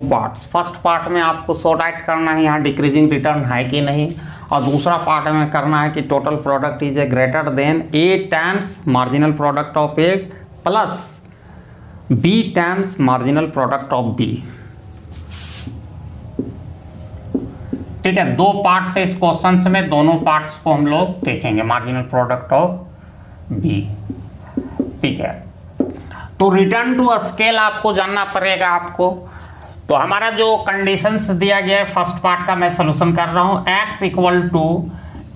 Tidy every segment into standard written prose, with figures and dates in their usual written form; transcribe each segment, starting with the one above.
Parts, first part में आपको sort out करना है यहाँ डिक्रीजिंग रिटर्न है कि नहीं, और दूसरा पार्ट में करना है कि total product is A greater than A times marginal product of A plus B times marginal product of B. ठीक है, दो पार्ट्स है इस क्वेश्चन में, दोनों पार्ट्स को हम लोग देखेंगे, मार्जिनल प्रोडक्ट ऑफ बी। ठीक है, तो रिटर्न टू स्केल आपको जानना पड़ेगा आपको। तो हमारा जो कंडीशंस दिया गया है फर्स्ट पार्ट का मैं सोल्यूशन कर रहा हूं, x equal to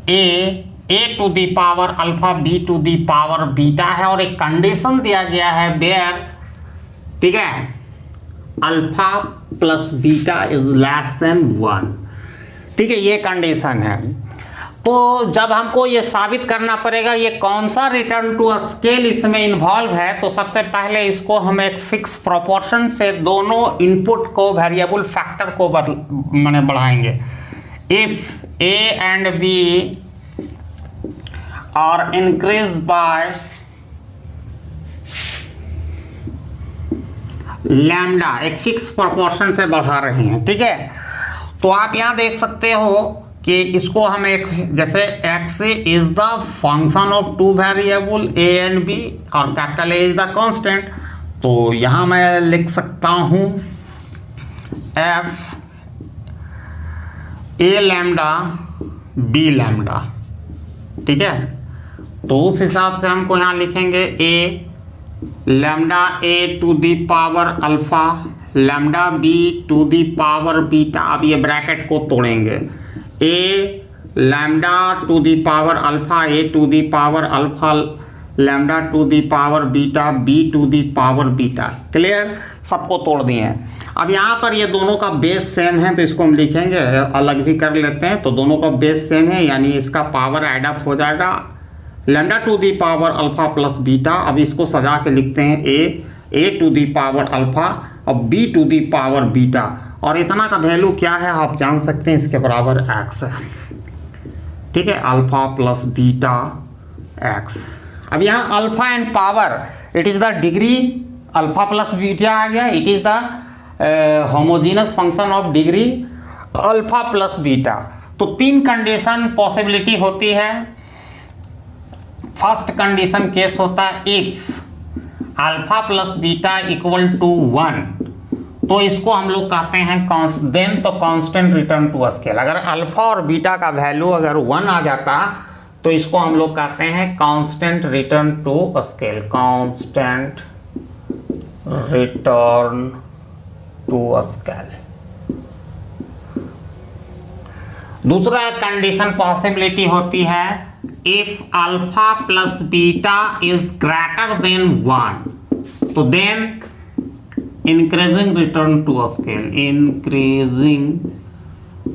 A to the power alpha B to the power beta है, और एक कंडीशन दिया गया है वेयर, ठीक है, alpha plus beta is less than 1। ठीक है, ये कंडीशन है। तो जब हमको ये साबित करना पड़ेगा ये कौन सा रिटर्न टू स्केल इसमें इन्वॉल्व है, तो सबसे पहले इसको हम एक फिक्स प्रोपोर्शन से दोनों इनपुट को वेरिएबल फैक्टर को माने बढ़ाएंगे। If A and B are increase by lambda, एक फिक्स प्रोपोर्शन से बढ़ा रहे हैं। ठीक है, तो आप यहां देख सकते हो कि इसको हम एक, जैसे x is the function of two variable a and b और capital A is the constant, तो यहां मैं लिख सकता हूं f a lambda b lambda. ठीक है, तो उस हिसाब से हमको यहां लिखेंगे a lambda a to the power alpha lambda b to the power beta. अब ये ब्रैकेट को तोड़ेंगे, A lambda to the power alpha A to the power alpha lambda to the power beta B to the power beta. Clear, सबको तोड़ दिए हैं। अब यहाँ पर ये दोनों का बेस सेम है तो इसको हम लिखेंगे, अलग भी कर लेते हैं, तो दोनों का बेस सेम है यानी इसका पावर एड अप हो जाएगा lambda to the power alpha plus beta. अब इसको सजा के लिखते हैं A to the power alpha और B to the power beta, और इतना का वैल्यू क्या है आप जान सकते हैं, इसके बराबर x है। ठीक है, अल्फा प्लस बीटा x। अब यहाँ alpha and power, it is the degree, alpha plus beta आ गया, it is the homogeneous function of degree alpha plus beta. तो तीन कंडीशन पॉसिबिलिटी होती है। फर्स्ट कंडीशन केस होता है if alpha plus beta equal to 1, तो इसको हम लोग कहते हैं देन तो कांस्टेंट रिटर्न टू स्केल। अगर अल्फा और बीटा का वैल्यू अगर 1 आ जाता तो इसको हम लोग कहते हैं constant return to scale, constant return to scale. दूसरा कंडीशन पॉसिबिलिटी होती है if alpha plus beta is greater than 1, तो then increasing return to scale, increasing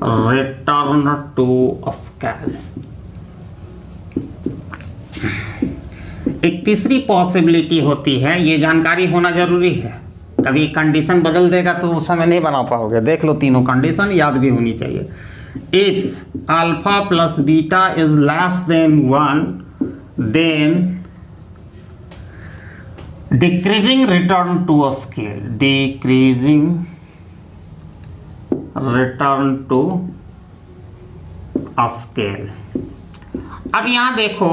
return to scale. एक तीसरी पॉसिबिलिटी होती है, ये जानकारी होना जरूरी है, कभी कंडीशन बदल देगा तो उस समय नहीं बना पाओगे। देख लो, तीनों कंडीशन याद भी होनी चाहिए। If alpha plus beta is less than 1, then decreasing return to a scale, decreasing return to a scale। अब यहां देखो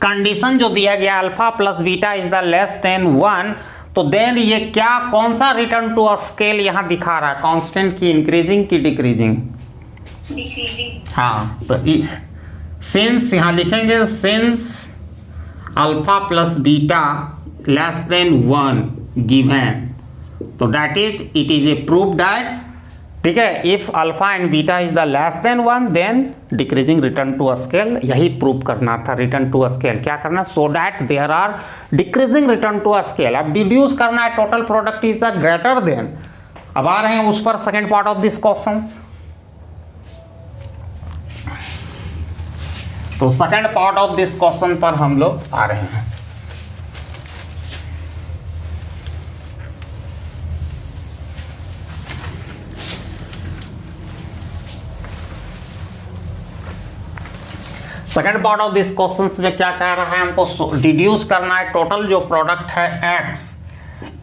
कंडीशन जो दिया गया alpha plus beta is the less than 1, तो देन ये क्या, कौन सा रिटर्न टू अ स्केल यहां दिखा रहा है, कांस्टेंट की इंक्रीजिंग की डिक्रीजिंग? हाँ, तो सिंस यहां लिखेंगे since alpha plus beta less than 1 given, तो that is it is a proof that, ठीक है, if alpha and beta is the less than 1 then decreasing return to a scale। यही prove करना था, रिटर्न टू स्केल क्या करना, so that there are decreasing return to a scale। अब deduce करना है total product is the greater than. अब आ रहे हैं उस पर, second part of this question. तो second part of this question पर हम लोग आ रहे हैं। Second part of this question में क्या कह रहा है, हमको डिड्यूस करना है टोटल जो प्रोडक्ट है x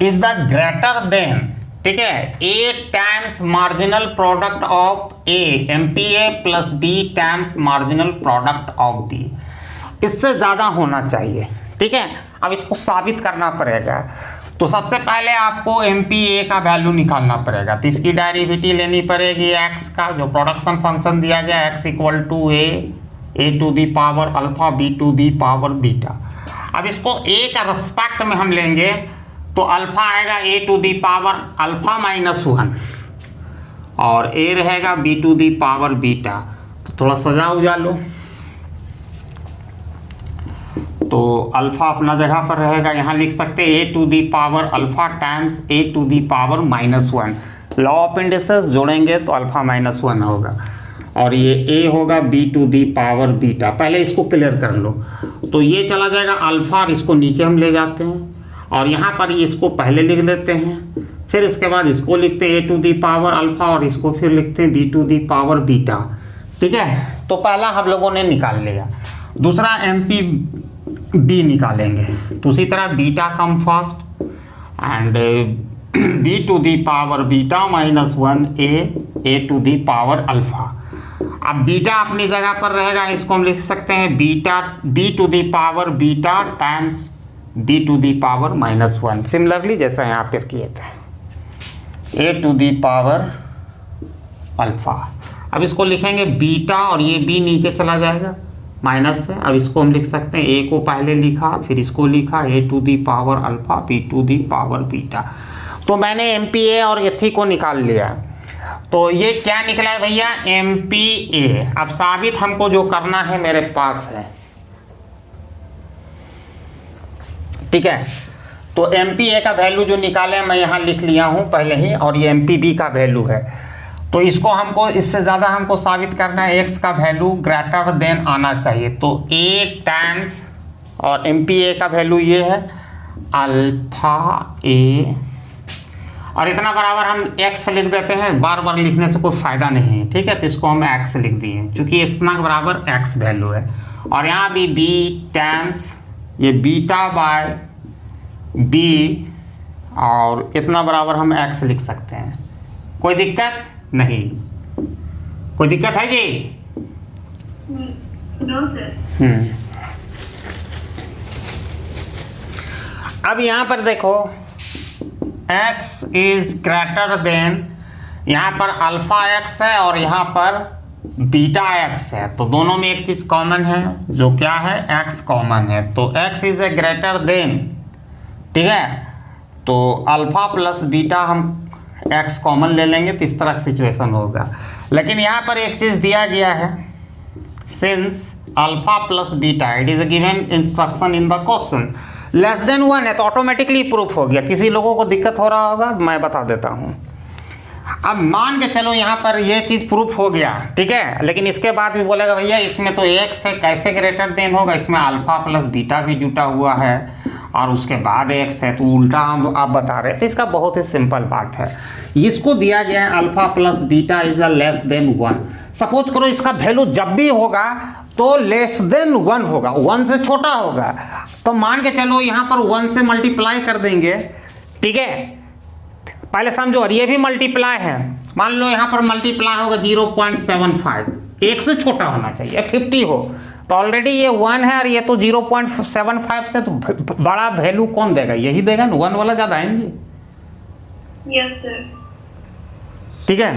is the greater than ठीक है, A times marginal product of A, MPA plus B times marginal product of B, इससे ज़्यादा होना चाहिए। ठीक है, अब इसको साबित करना पड़ेगा। तो सबसे पहले आपको MPA का वैल्यू निकालना पड़ेगा, तो इसकी डेरिवेटिव लेनी पड़ेगी x का, जो प्रोडक्शन फंक्शन दिया गया x equal to a to the power alpha b to the power beta. अब इसको a का रिस्पेक्ट में हम लेंगे तो अल्फा आएगा a to the power alpha -1 और a रहेगा b to the power beta. तो थोड़ा सजा उजा लो, तो अल्फा अपना जगह पर रहेगा, यहाँ लिख सकते हैं a to the power alpha times a to the power -1। Law of indices जोड़ेंगे तो अल्फा -1 होगा और ये a होगा b to the power beta. पहले इसको क्लियर कर लो, तो ये चला जाएगा अल्फा और इसको नीचे हम ले जाते हैं और यहाँ पर इसको पहले लिख देते हैं, फिर इसके बाद इसको लिखते हैं a to the power alpha और इसको फिर लिखते हैं b to the power beta. ठीक है, तो पहला हम लोगों ने निकाल लिया। दूसरा MPB निकालेंगे, तो उसी तरह beta come first and b to the power beta -1 a to the power alpha. अब बीटा अपनी जगह पर रहेगा, इसको हम लिख सकते हैं beta b to the power beta times b to the power -1, similarly जैसा यहाँ पर किए थे a to the power alpha. अब इसको लिखेंगे बीटा और ये b नीचे चला जाएगा माइनस से। अब इसको हम लिख सकते हैं a को पहले लिखा फिर इसको लिखा a to the power alpha b to the power beta. तो मैंने MPA और एथी को निकाल लिया, तो ये क्या निकला है भैया MPA। अब साबित हमको जो करना है मेरे पास है, ठीक है। तो MPA का वैल्यू जो निकाले मैं यहाँ लिख लिया हूँ पहले ही, और ये MPB का वैल्यू है। तो इसको हमको इससे ज़्यादा हमको साबित करना है, x का वैल्यू ग्रेटर देन आना चाहिए। तो a टाइम्स और MPA का वैल्यू ये है अल्फा a, और इतना बराबर हम x लिख देते हैं, बार बार लिखने से कोई फ़ायदा नहीं है। ठीक है, तो इसको हम x लिख दिए क्योंकि इतना बराबर x वैल्यू है। और यहाँ भी b टाइम्स ये बीटा बाय b और इतना बराबर हम x लिख सकते हैं। कोई दिक्कत नहीं, कोई दिक्कत है जी? No sir. अब यहाँ पर देखो x इज ग्रेटर देन, यहाँ पर अल्फा x है और यहाँ पर बीटा x है, तो दोनों में एक चीज कॉमन है, जो क्या है x कॉमन है। तो x is A greater than, ठीक है, तो अल्फा प्लस बीटा हम x कॉमन ले लेंगे तो इस तरह की सिचुएशन होगा। लेकिन यहाँ पर एक चीज़ दिया गया है, since alpha plus beta it is given instruction in the question less than 1 है, तो ऑटोमेटिकली प्रूफ हो गया। किसी लोगों को दिक्कत हो रहा होगा मैं बता देता हूँ। अब मान के चलो यहाँ पर ये चीज़ प्रूफ हो गया, ठीक है, लेकिन इसके बाद भी बोलेगा भैया इसमें तो x है, कैसे ग्रेटर देन होगा, इसमें अल्फा प्लस बीटा भी जुटा हुआ है और उसके बाद x है, तो उल्टा हम आप बता रहे हैं। तो इसका बहुत ही सिंपल बात है, इसको दिया गया है alpha plus beta is less than 1। Suppose करो इसका वैल्यू जब भी होगा तो लेस देन 1 होगा, 1 से छोटा होगा, तो मान के चलो यहाँ पर 1 से मल्टीप्लाई कर देंगे। ठीक है, पहले समझो, और ये भी मल्टीप्लाई है, मान लो यहाँ पर मल्टीप्लाई होगा 0.75, 1 से छोटा होना चाहिए, 50 हो, तो ऑलरेडी ये 1 है और ये तो 0.75 से, तो बड़ा वैल्यू कौन देगा, यही देगा ना, 1 वाला ज़्यादा आएंगे। Yes sir. ठीक है।